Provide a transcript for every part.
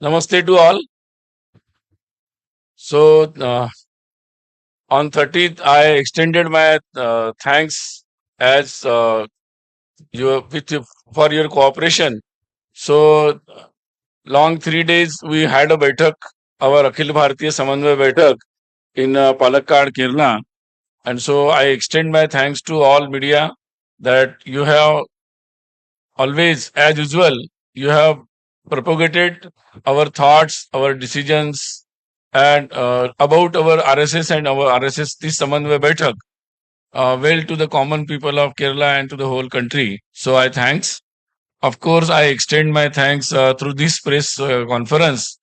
Namaste to all. So on 30th, I extended my thanks as for your cooperation. So long 3 days we had a Baithak, our Akhil Bharatiya Samanvay Baithak in Palakkad, Kerala, and so I extend my thanks to all media that you have always, as usual, you have propagated our thoughts, our decisions, and about our RSS and our RSS this Samanvay Baithak well to the common people of Kerala and to the whole country. So I thanks. Of course, I extend my thanks through this press conference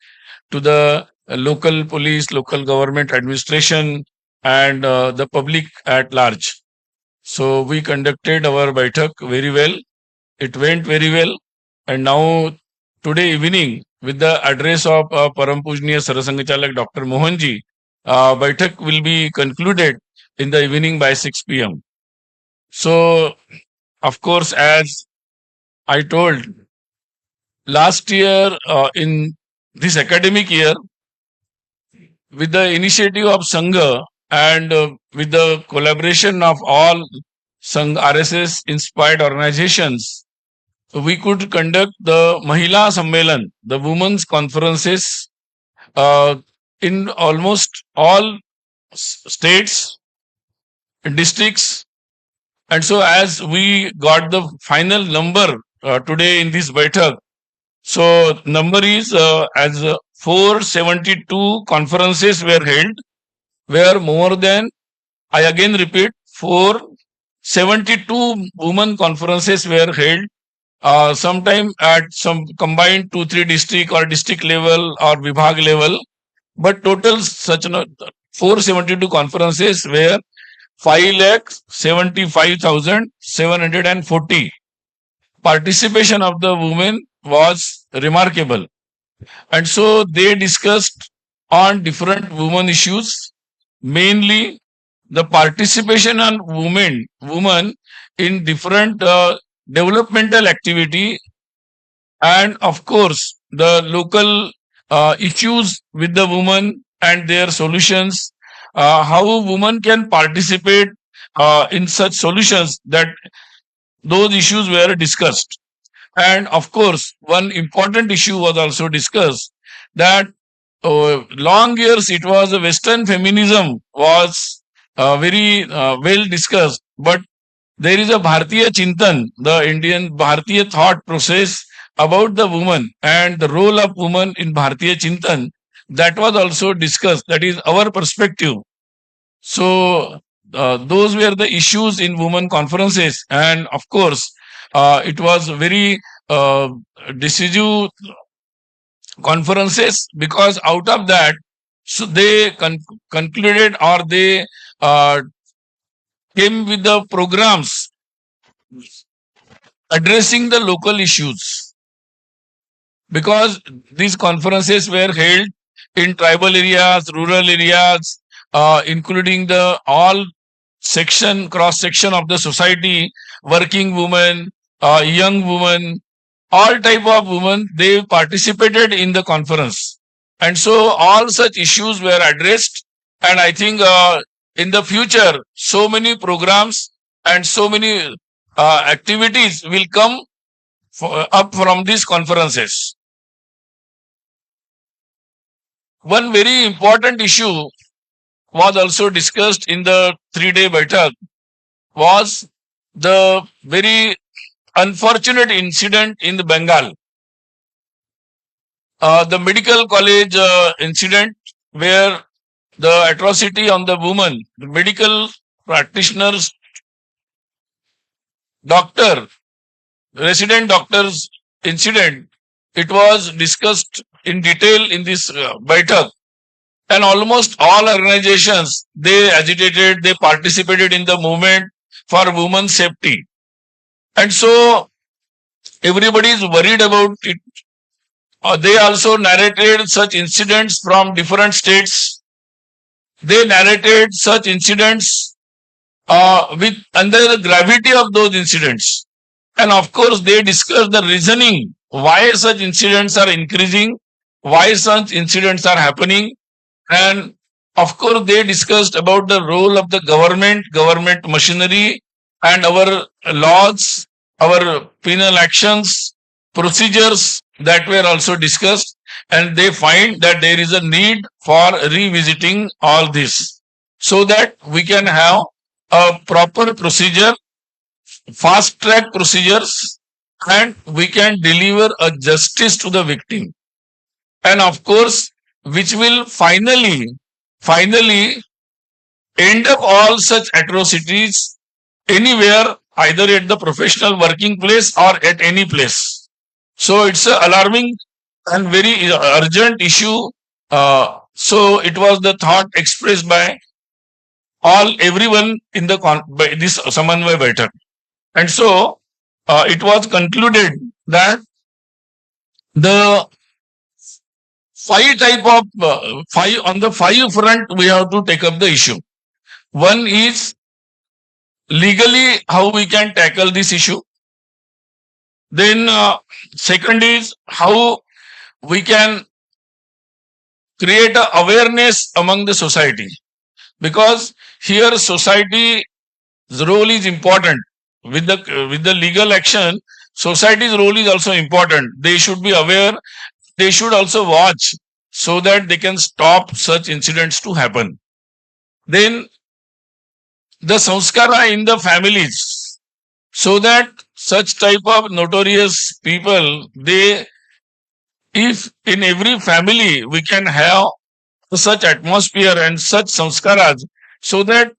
to the local police, local government administration, and the public at large. So we conducted our Baithak very well. It went very well. And now, today evening, with the address of Param Pujniya Sarasangachalak Dr. Mohanji, Baithak will be concluded in the evening by 6 p.m. So, of course, as I told, last year, in this academic year, with the initiative of Sangha and with the collaboration of all Sangh RSS inspired organizations, we could conduct the Mahila Sammelan, the women's conferences, uh, in almost all states, districts. And so, as we got the final number today in this Baithak, so number is as 472 conferences were held, where more than, I again repeat, 472 women conferences were held, sometime at some combined 2-3 district or district level or Vibhag level, but total such 472 conferences were 5,75,740. Participation of the women was remarkable, and so they discussed on different women issues, mainly the participation on women in different developmental activity, and of course the local issues with the women and their solutions, how women can participate in such solutions, that those issues were discussed. And of course, one important issue was also discussed, that long years it was Western feminism was very well discussed, but there is a Bharatiya Chintan, the Indian Bharatiya thought process about the woman and the role of woman in Bharatiya Chintan, that was also discussed. That is our perspective. So those were the issues in women conferences, and of course, it was very decisive conferences, because out of that, so they concluded, or they uh, came with the programs addressing the local issues, because these conferences were held in tribal areas, rural areas, including the all cross section of the society, working women, young women, all type of women, they participated in the conference. And so all such issues were addressed. And I think in the future, so many programs and so many activities will come up from these conferences. One very important issue was also discussed in the 3-day Baithak, was the very unfortunate incident in the Bengal. The medical college incident, where the atrocity on the woman, the medical practitioners, resident doctors incident, it was discussed in detail in this Baithak. And almost all organizations, they agitated, they participated in the movement for women's safety. And so everybody is worried about it. They also narrated such incidents from different states. They narrated such incidents with under the gravity of those incidents. And of course, they discussed the reasoning why such incidents are increasing, why such incidents are happening, and of course they discussed about the role of the government machinery, and our laws, our penal actions, procedures that were also discussed, and they find that there is a need for revisiting all this so that we can have a proper procedure, fast track procedures, and we can deliver a justice to the victim, and of course which will finally end up all such atrocities anywhere, either at the professional working place or at any place. So it's a alarming and very urgent issue. So it was the thought expressed by everyone in the by this Samanvay Baithak. And so it was concluded that the five on the five front we have to take up the issue. One is legally how we can tackle this issue. Then second is how we can create a awareness among the society, because here society's role is important. With the legal action, society's role is also important. They should be aware. They should also watch so that they can stop such incidents to happen. Then the sanskara in the families, so that such type of notorious people, if in every family we can have such atmosphere and such sanskaras, so that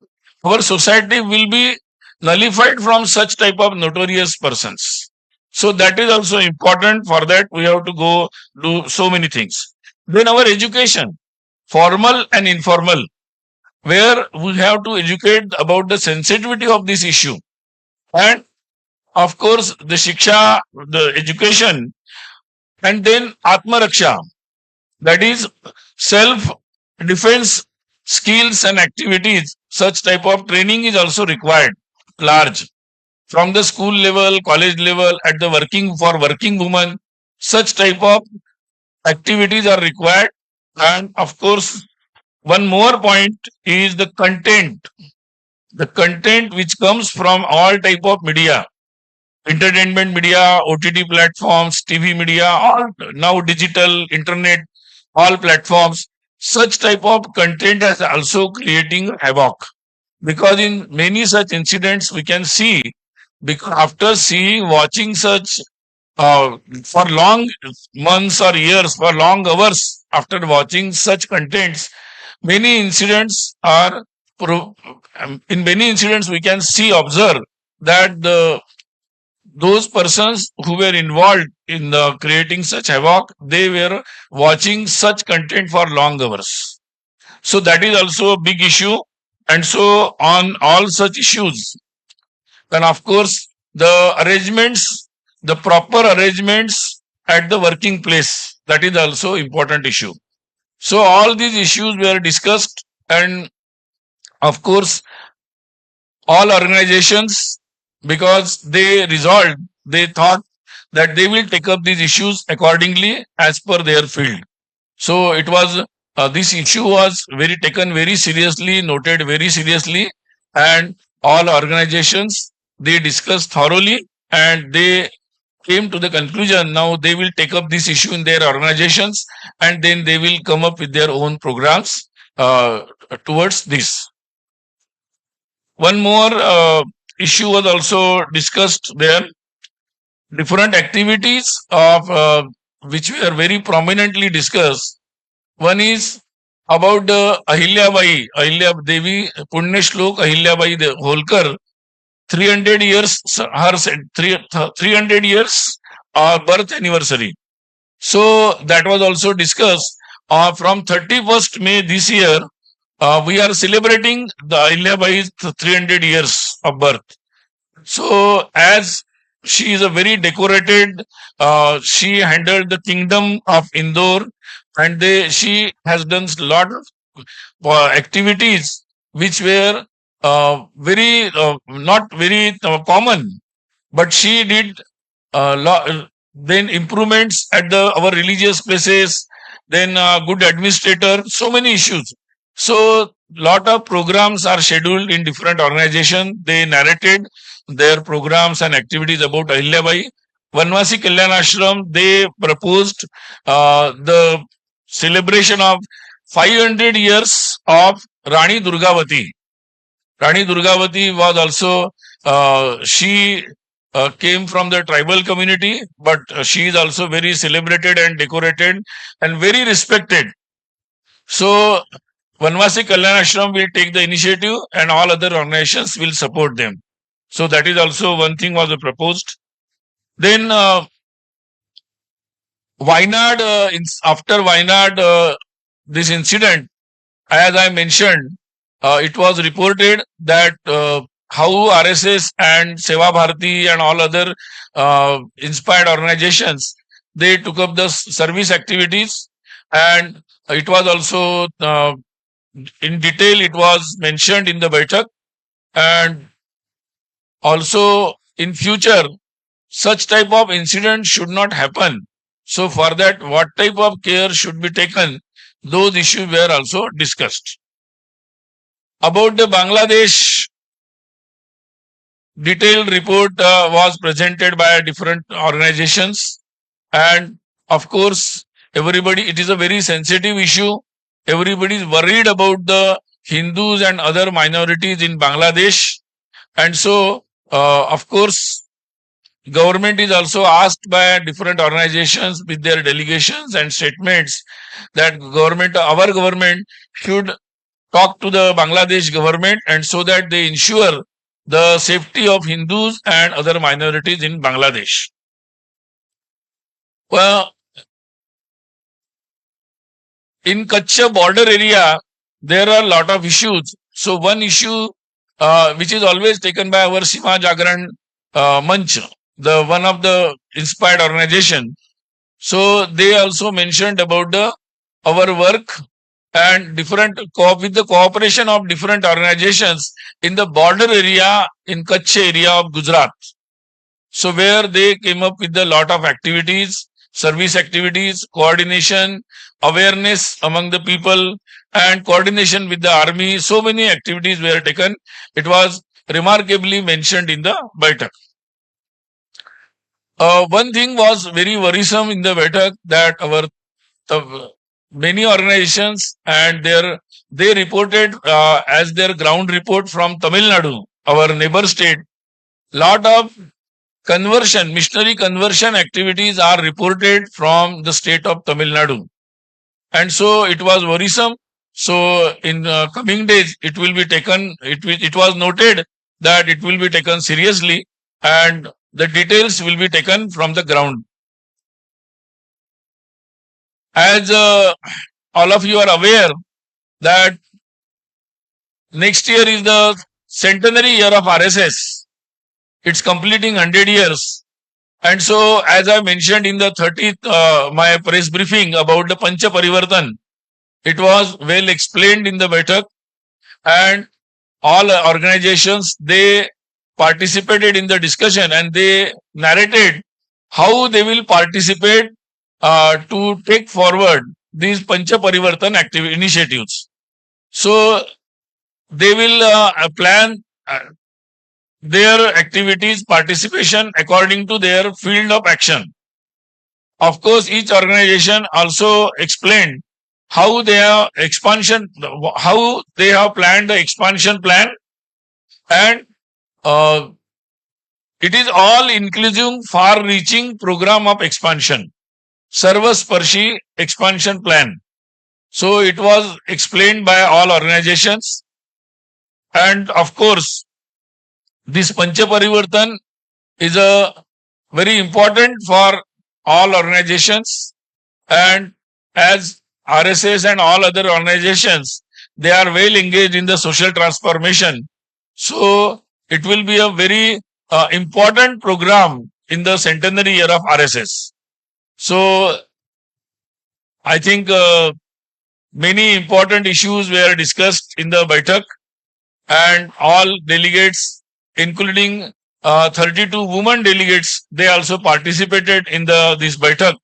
our society will be nullified from such type of notorious persons. So that is also important. For that we have to go do so many things. Then our education, formal and informal, where we have to educate about the sensitivity of this issue, and of course the shiksha, the education, and then atma raksha, that is self defense skills and activities. Such type of training is also required, large, from the school level, college level, at the working women. Such type of activities are required. And of course one more point is the content which comes from all type of media, entertainment media, OTT platforms, TV media, all now digital, internet, all platforms. Such type of content is also creating havoc, because in many such incidents we can see, because after watching such for long months or years, for long hours, after watching such contents, many incidents are in many incidents we can observe that those persons who were involved in creating such havoc, they were watching such content for long hours. So that is also a big issue. And so on all such issues, then of course the proper arrangements at the working place, that is also important issue. So all these issues were discussed, and of course all organizations, because they thought that they will take up these issues accordingly as per their field. So it was this issue was taken very seriously, noted very seriously, and all organizations, they discussed thoroughly, and they came to the conclusion now they will take up this issue in their organizations, and then they will come up with their own programs towards this. One more issue was also discussed there. Different activities of which were very prominently discussed. One is about Ahilya Devi, Punya Shlok Ahilyabai Holkar, 300 years, her 300 years birth anniversary. So that was also discussed. From 31st May this year, we are celebrating the Ahilyabai's 300 years of birth. So as she is a very decorated, she handled the kingdom of Indore, and she has done a lot of activities which were very not very common, but she did then improvements at our religious places. then good administrator, so many issues. So lot of programs are scheduled in different organizations. They narrated their programs and activities about Ahilyabai. Vanvasi Kalyan Ashram, they proposed the celebration of 500 years of Rani Durgavati. Rani Durgavati was also, she came from the tribal community, but she is also very celebrated and decorated and very respected. So, Vanvasi Kalyan Ashram will take the initiative and all other organizations will support them. So, that is also one thing was proposed. Then, Wayanad, after Wayanad, this incident, as I mentioned, it was reported that how RSS and Seva Bharati and all other inspired organizations, they took up the service activities, and it was also in detail, it was mentioned in the Baithak, and also in future such type of incident should not happen. So for that, what type of care should be taken, those issues were also discussed. About the Bangladesh, detailed report was presented by different organizations, and of course everybody, it is a very sensitive issue. Everybody is worried about the Hindus and other minorities in Bangladesh, and so of course government is also asked by different organizations with their delegations and statements that our government should talk to the Bangladesh government, and so that they ensure the safety of Hindus and other minorities in Bangladesh. Well, in Kutch border area, there are a lot of issues. So one issue which is always taken by our Sima Jagran Manch, the one of the inspired organization. So they also mentioned about our work and different with the cooperation of different organizations in the border area in Kutch area of Gujarat. So where they came up with a lot of activities, service activities, coordination, awareness among the people, and coordination with the army. So many activities were taken. It was remarkably mentioned in the Baithak. One thing was very worrisome in the Baithak, that many organizations and they reported as their ground report from Tamil Nadu, our neighbor state, lot of missionary conversion activities are reported from the state of Tamil Nadu, and so it was worrisome. So in coming days, it will be taken. It was noted that it will be taken seriously, and the details will be taken from the ground. As all of you are aware that next year is the centenary year of RSS. It's completing 100 years. And so, as I mentioned in the 30th, my press briefing about the Pancha Parivartan, it was well explained in the Baithak, and all organizations, they participated in the discussion and they narrated how they will participate to take forward these Pancha Parivartan initiatives. So they will plan their activities, participation according to their field of action. Of course, each organization also explained how they have how they have planned the expansion plan, and it is all inclusive, far-reaching program of expansion, Sarvasparshi expansion plan. So it was explained by all organizations, and of course, this Pancha Parivartan is a very important for all organizations, and as RSS and all other organizations, they are well engaged in the social transformation. So it will be a very important program in the centenary year of RSS. So I think many important issues were discussed in the Baithak, and all delegates, including 32 women delegates, they also participated in this Baithak,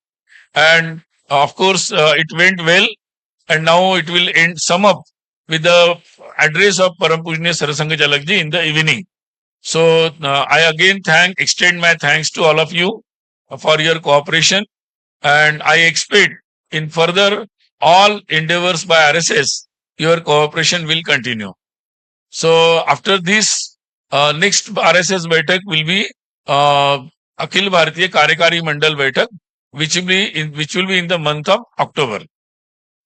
and Of course, it went well, and now it will end sum up with the address of Param Pujnya Sarasanga Jalakji in the evening. So I again extend my thanks to all of you for your cooperation, and I expect in further all endeavors by RSS, your cooperation will continue. So after this, next RSS Baithak will be Akhil Bharatiya Karyakari Mandal Baithak, which will be in the month of October.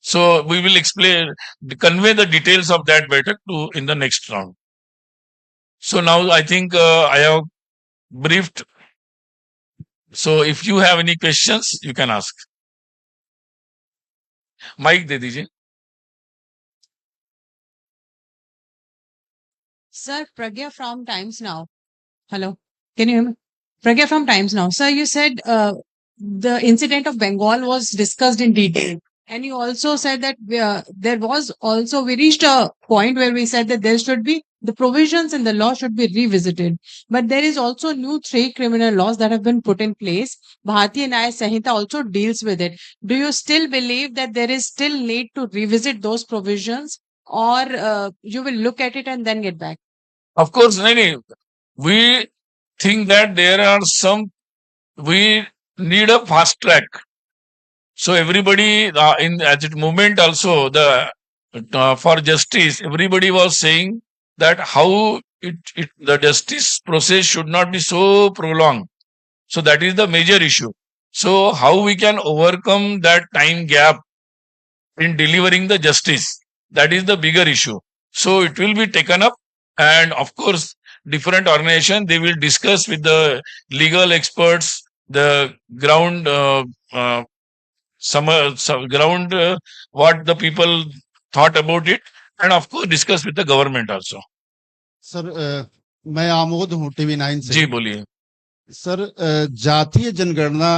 So we will convey the details of that Baithak to in the next round. So now I think I have briefed. So if you have any questions, you can ask. Mic दे दीजिए. Sir, Pragya from Times Now. Hello, can you hear me? Pragya from Times Now. Sir, you said the incident of Bengal was discussed in detail. And you also said that there was also, we reached a point where we said that there should be, the provisions in the law should be revisited. But there is also new 3 criminal laws that have been put in place. Bharati Nyaya Sanhita also deals with it. Do you still believe that there is still need to revisit those provisions, or you will look at it and then get back? Of course, we think that we need a fast track. So everybody at the moment also for justice, everybody was saying that how the justice process should not be so prolonged. So that is the major issue. So how we can overcome that time gap in delivering the justice, that is the bigger issue. So it will be taken up, and of course different organization, they will discuss with the legal experts, the ground ground what the people thought about it, and of course discuss with the government also. Sir मैं आमोद हूँ TV9 से. जी बोलिए. Sir जातीय जनगणना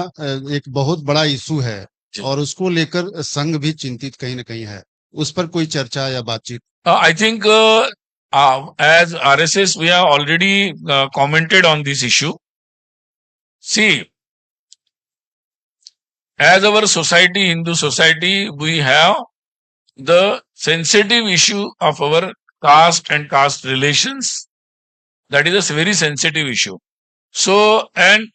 एक बहुत बड़ा issue है और उसको लेकर संघ भी चिंतित कहीं न कहीं है. उस पर कोई चर्चा या बातचीत? I think as RSS we have already commented on this issue. See, as our society, Hindu society, we have the sensitive issue of our caste and caste relations. That is a very sensitive issue. So, and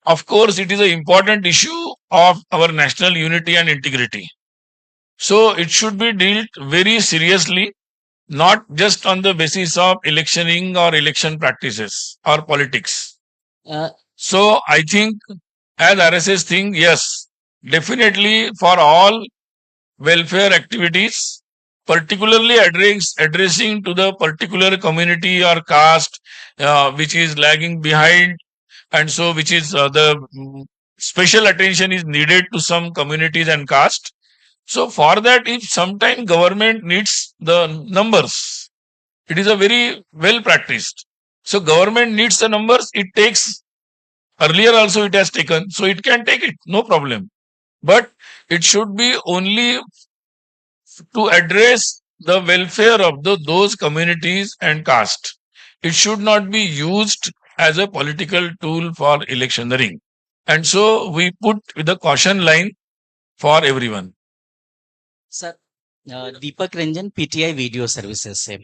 of course, it is an important issue of our national unity and integrity. So, it should be dealt very seriously, not just on the basis of electioning or election practices or politics. So, I think as RSS think, yes, definitely for all welfare activities, particularly addressing to the particular community or caste which is lagging behind, and so which is the special attention is needed to some communities and caste. So for that, if sometime government needs the numbers, it is a very well practiced. So government needs the numbers, it takes, earlier also it has taken, so it can take it, no problem. But it should be only to address the welfare of those communities and caste. It should not be used as a political tool for electioneering. And so we put the caution line for everyone. Sir Deepak Ranjan PTI video services से.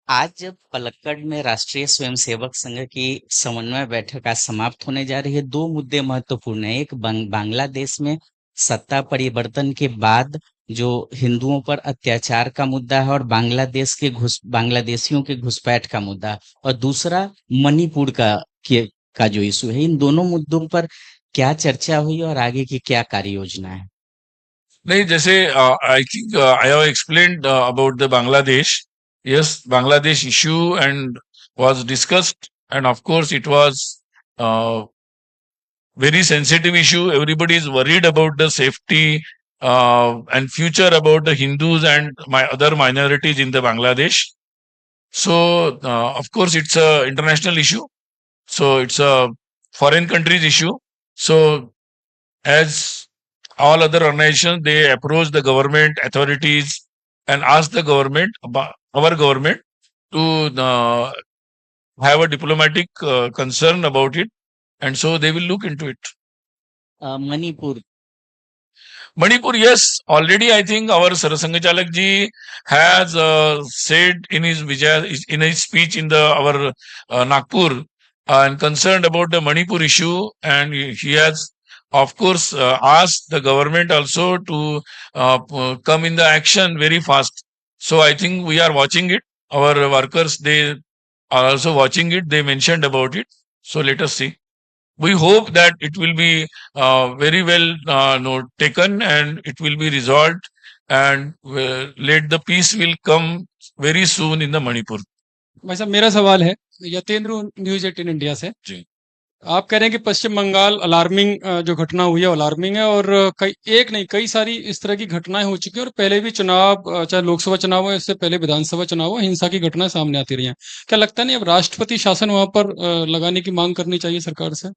आज जब पलक्कड़ में राष्ट्रीय स्वयंसेवक संघ की समन्वय बैठक आज समाप्त होने जा रही है, 2 मुद्दे महत्वपूर्ण है. एक बांग्लादेश में सत्ता परिवर्तन के बाद जो हिंदुओं पर अत्याचार का मुद्दा है और बांग्लादेशियों के घुसपैठ का मुद्दा, और दूसरा मणिपुर का जो इशू है. इन दोनों मुद्दों पर क्या चर्चा हुई और आगे की क्या कार्य योजना है? नहीं, जैसे I think I have explained about the Bangladesh. Yes, Bangladesh issue and was discussed, and of course it was very sensitive issue. Everybody is worried about the safety and future about the Hindus and other minorities in the Bangladesh. So of course it's a international issue. So it's a foreign countries issue. So as all other organizations, they approach the government authorities and ask the government, our government, to have a diplomatic concern about it, and so they will look into it. Manipur Manipur, yes, already I think our Sarasangachalak ji has said in his in his speech in the our Nagpur and concerned about the Manipur issue, and he has of course asked the government also to come in the action very fast. So I think we are watching it. Our workers, they are also watching it. They mentioned about it. So let us see. We hope that it will be very well taken and it will be resolved, and let the peace will come very soon in the Manipur. भाई साहब मेरा सवाल है Yatendra news 18 India से जी। आप कह रहे हैं कि पश्चिम बंगाल अलार्मिंग जो घटना हुई है अलार्मिंग है और एक नहीं कई सारी इस तरह की घटनाएं हो चुकी हैं और पहले भी चुनाव चाहे लोकसभा चुनाव हो इससे पहले विधानसभा चुनाव हो हिंसा की घटनाएं सामने आती रही हैं क्या लगता नहीं अब राष्ट्रपति शासन वहां पर लगाने की मांग करनी चाहिए सरकार से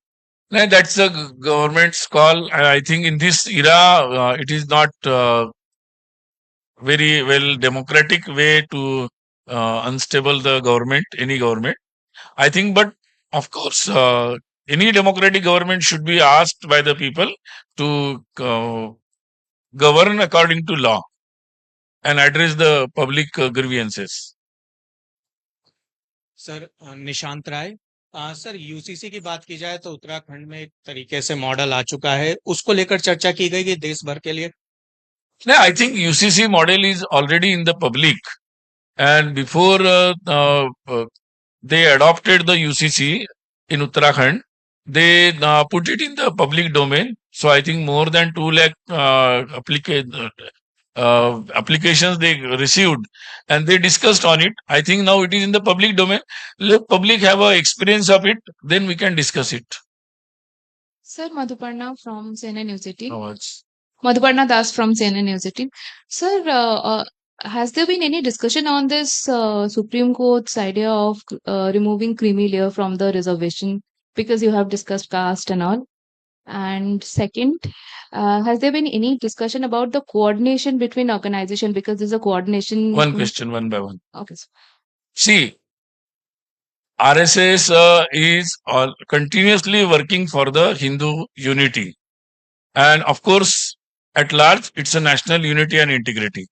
No, that's a government's call. I think in this era, it is not very well democratic way to unstable the government, any government. I think, but of course, any democratic government should be asked by the people to govern according to law and address the public grievances. Sir Nishant Rai sir UCC की बात की जाए तो उत्तराखंड में एक तरीके से model आ चुका है उसको लेकर चर्चा की गई कि देश भर के लिए No, I think UCC model is already in the public, and before they adopted the UCC in Uttarakhand, they put it in the public domain. So I think more than 2 lakh applications they received, and they discussed on it. I think now it is in the public domain. Let public have a experience of it, then we can discuss it. Sir, Madhuparna from CNN News 18. How much? Madhuparna Das from CNN News 18. Sir, has there been any discussion on this Supreme Court's idea of removing creamy layer from the reservation? Because you have discussed caste and all. And second, has there been any discussion about the coordination between organization? Because there's a coordination. One question, one by one. Okay. Sir. See, RSS is continuously working for the Hindu unity. And of course, at large, it's a national unity and integrity.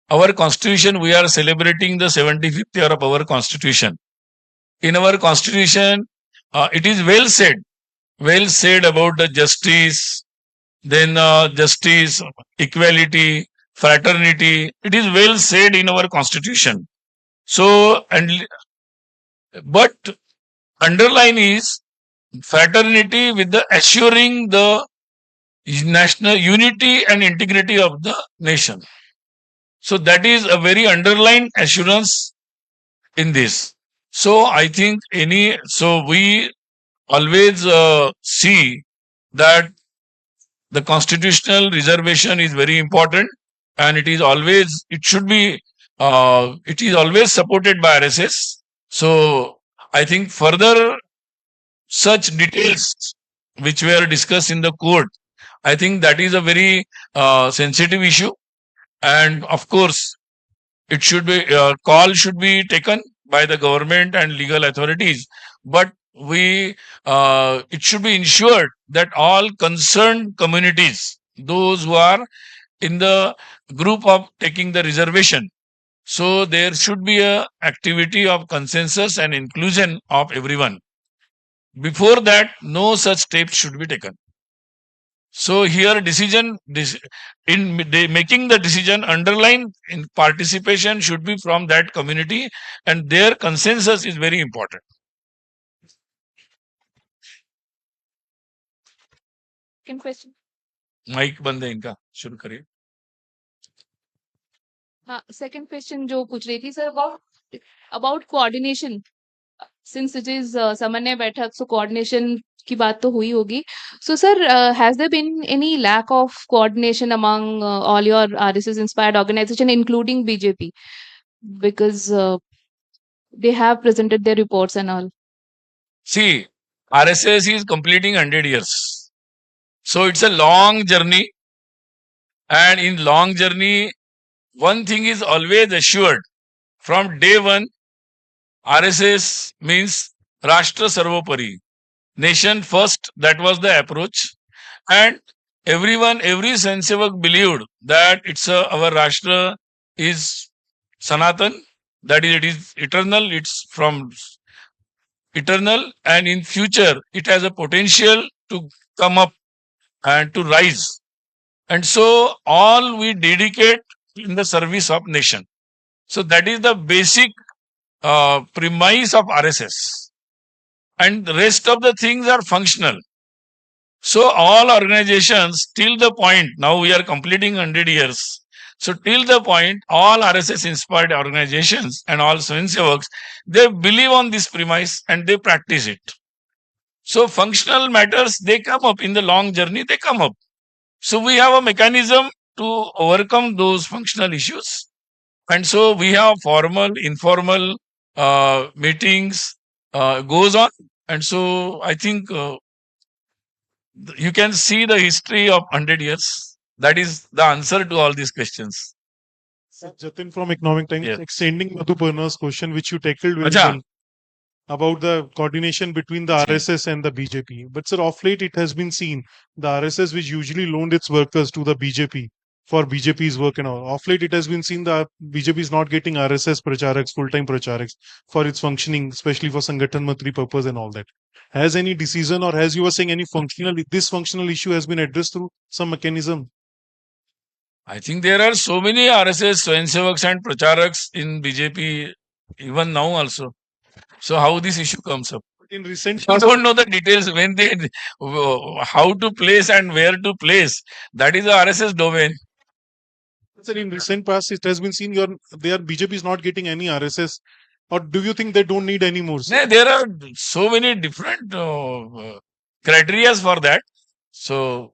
Our constitution, we are celebrating the 75th year of our constitution. In our constitution, it is well said about the justice, then justice, equality, fraternity. It is well said in our constitution. So, but underline is fraternity with the assuring the national unity and integrity of the nation. So that is a very underlined assurance in this. So I think we always see that the constitutional reservation is very important, and it is always supported by RSS. So I think further such details which were discussed in the court, I think that is a very sensitive issue, and of course it should be call should be taken by the government and legal authorities, but it should be ensured that all concerned communities, those who are in the group of taking the reservation, so there should be a activity of consensus and inclusion of everyone. Before that, no such steps should be taken. So here in making the decision, underline in participation should be from that community, and their consensus is very important. Second question. Mic बंद है इनका, शुरू करिए. हाँ, second question जो पूछ रही थी sir about coordination. Since it is Samanvay Baithak, so coordination की बात तो हुई होगी. So sir, has there been any lack of coordination among all your RSS inspired organization, including BJP? Because they have presented their reports and all. See, RSS is completing 100 years. So it's a long journey. And in long journey, one thing is always assured. From day one, RSS means Rashtra Sarvopari. Nation first, that was the approach. And every Sansevak believed that our Rashtra is Sanatan, that is, it is eternal, it's from eternal, and in future it has a potential to come up and to rise. And so all we dedicate in the service of nation. So that is the basic premise of RSS. And the rest of the things are functional. So all organizations till the point, now we are completing 100 years. So till the point, all RSS inspired organizations and all Swayamsevaks, they believe on this premise and they practice it. So functional matters, they come up in the long journey, they come up. So we have a mechanism to overcome those functional issues. And so we have formal, informal meetings goes on. And so I think you can see the history of 100 years. That is the answer to all these questions. Sir, Jatin from Economic Times, Yes. extending Madhuparna's question, which you tackled very Acha. well, about the coordination between the RSS and the BJP. But sir, of late it has been seen the RSS, which usually loaned its workers to the BJP for BJP's work and all. Of late it has been seen that BJP is not getting RSS pracharaks, full-time pracharaks for its functioning, especially for Sangathan Mantri purpose and all that. Has any decision, or as you were saying, any this functional issue has been addressed through some mechanism? I think there are so many RSS, Swayamsevaks and Pracharaks in BJP even now also. So how this issue comes up? In recent You don't know the details when they, how to place and where to place. That is the RSS domain. Sir, in recent past, it has been seen BJP is not getting any RSS, or do you think they don't need any more? Sir? There are so many different criteria for that. So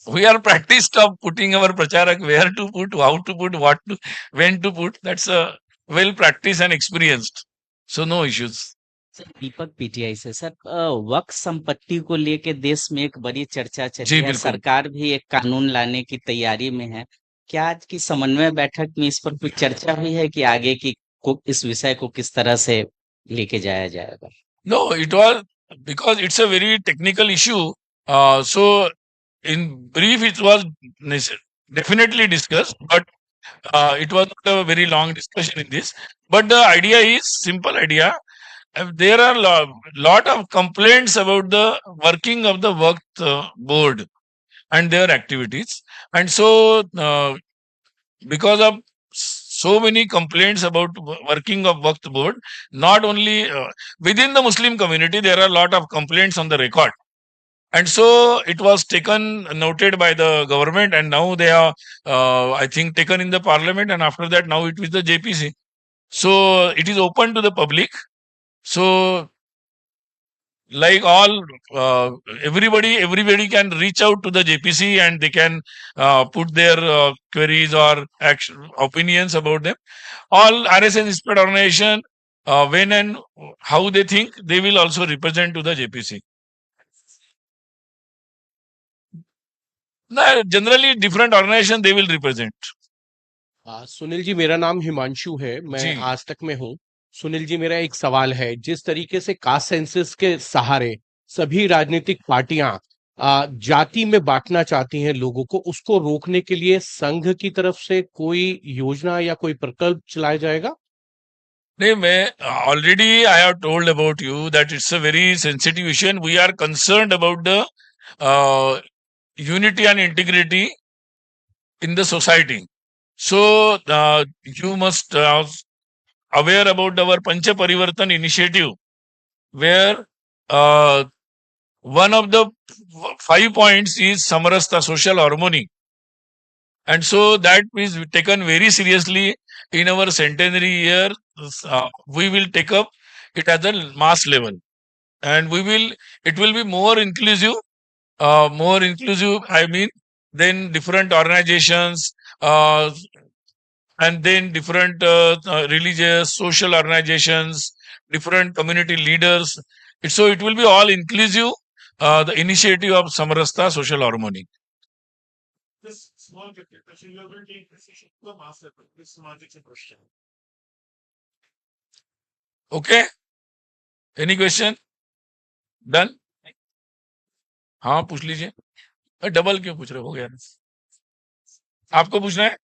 we are practiced of putting our pracharak where to put, how to put, what to, when to put. That's a well practiced and experienced. So no issues. Sir, Deepak PTI से sir वक्फ संपत्ति को लेके देश में एक बड़ी चर्चा चली जी, है। बिल्कुल। सरकार भी एक कानून लाने की तैयारी में है। क्या आज की समन्वय बैठक में इस पर कुछ चर्चा हुई है कि आगे की इस विषय को किस तरह से लेके जाया जाएगा? No, it was because it's a very technical issue. So in brief, it was definitely discussed, but it was not a very long discussion in this. But the idea is simple idea. There are lot of complaints about the working of the Waqf board and their activities, and so because of so many complaints about working of Waqf board, not only within the Muslim community, there are a lot of complaints on the record. And so it was noted by the government, and now they are, I think, taken in the parliament, and after that, now it is the JPC. So it is open to the public. So, like all, everybody can reach out to the JPC and they can put their queries or opinions about them. All RSS inspired organization, when and how they think, they will also represent to the JPC. Generally, different organization they will represent. Sunil ji, मेरा नाम हिमांशु है, मैं जी। आज तक में हूँ। सुनील जी, मेरा एक सवाल है, जिस तरीके से कास्ट सेंसस के सहारे सभी राजनीतिक पार्टियां जाति में बांटना चाहती हैं लोगों को, उसको रोकने के लिए संघ की तरफ से कोई योजना या कोई प्रकल्प चलाया जाएगा? नहीं, मैं already I have told about you that it's a very sensitive issue and we are concerned about the unity and integrity in the society. So you must aware about our Pancha Parivartan initiative, where one of the 5 points is Samarasta, social harmony. And so that is taken very seriously in our centenary year. We will take up it at the mass level, and it will be more inclusive. I mean, then different organizations, and then different religious, social organizations, different community leaders. So it will be all inclusive, the initiative of Samarasta, social harmony. This small question, you are going to take this issue to the mass level. This is a question. Okay? Any question? Done? हाँ पूछ लीजिए। Double क्यों पूछ रहे हो गया ना? आपको पूछना है?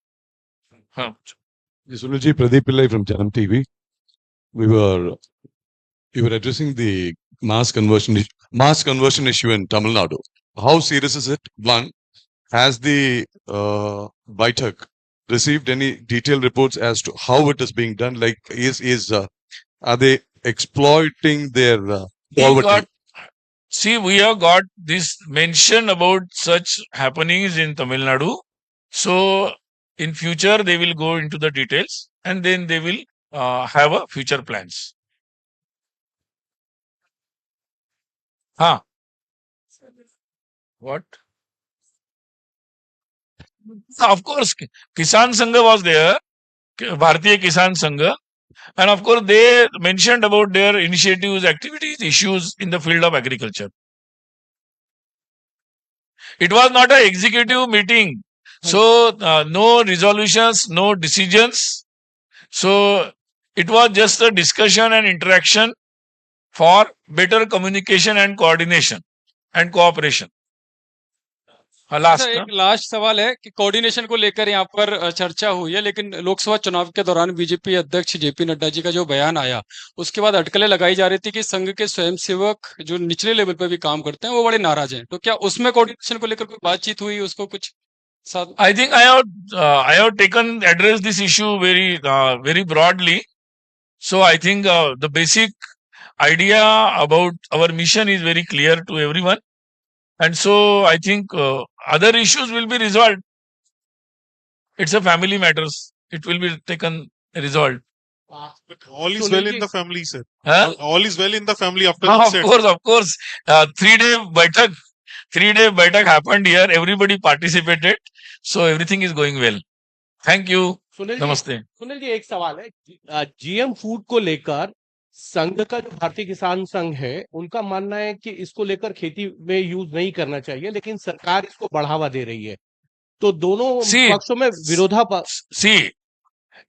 हाँ पूछो। Sunilji, Pradeep Pillai from Janam TV. We were addressing the mass conversion issue in Tamil Nadu. How serious is it? One, has the Baithak received any detailed reports as to how it is being done? Like, are they exploiting their We poverty? we have got this mention about such happenings in Tamil Nadu. So in future they will go into the details and then they will have a future plans. Huh? What? Of course, Kisan Sangha was there, Bharatiya Kisan Sangha, and of course they mentioned about their initiatives, activities, issues in the field of agriculture. It was not an executive meeting, so no resolutions, no decisions. So it was just a discussion and interaction for better communication and coordination and cooperation. अच्छा, Last, एक last सवाल है कि coordination को लेकर यहाँ पर चर्चा हुई है, लेकिन लोकसभा चुनाव के दौरान बीजेपी अध्यक्ष जेपी नड्डा जी का जो बयान आया, उसके बाद अटकलें लगाई जा रही थी कि संघ के स्वयंसेवक जो निचले लेवल पर भी काम करते हैं वो बड़े नाराज हैं। तो क्या उसमें कोऑर्डिनेशन को लेकर कोई बातचीत हुई, उसको कुछ साथ? I think I have taken address this issue very broadly. So I think the basic idea about our mission is very clear to everyone, and so I think other issues will be resolved. It's a family matters. It will be taken resolved. But all is Sunil well ji- in the family, sir. Huh? All is well in the family after Of this. course, of course. 3-day Baithak happened here. Everybody participated. So everything is going well. Thank you. Sunil ji Namaste. Sunil ji, एक सवाल है GM food को लेकर। संघ का जो भारतीय किसान संघ है, उनका मानना है कि इसको लेकर खेती में यूज नहीं करना चाहिए, लेकिन सरकार इसको बढ़ावा दे रही है। तो दोनों See, पक्षों में विरोधाभास। see,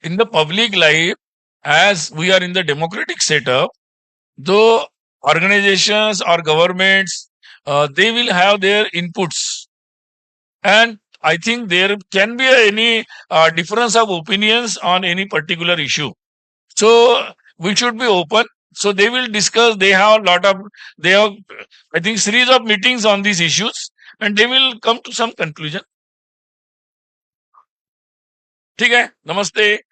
in the public life, as we are in the democratic setup, though organizations or governments, they will have their inputs. And I think there can be any difference of opinions on any particular issue. So we should be open. So they will discuss. They have I think, series of meetings on these issues, and they will come to some conclusion. ठीक है, नमस्ते।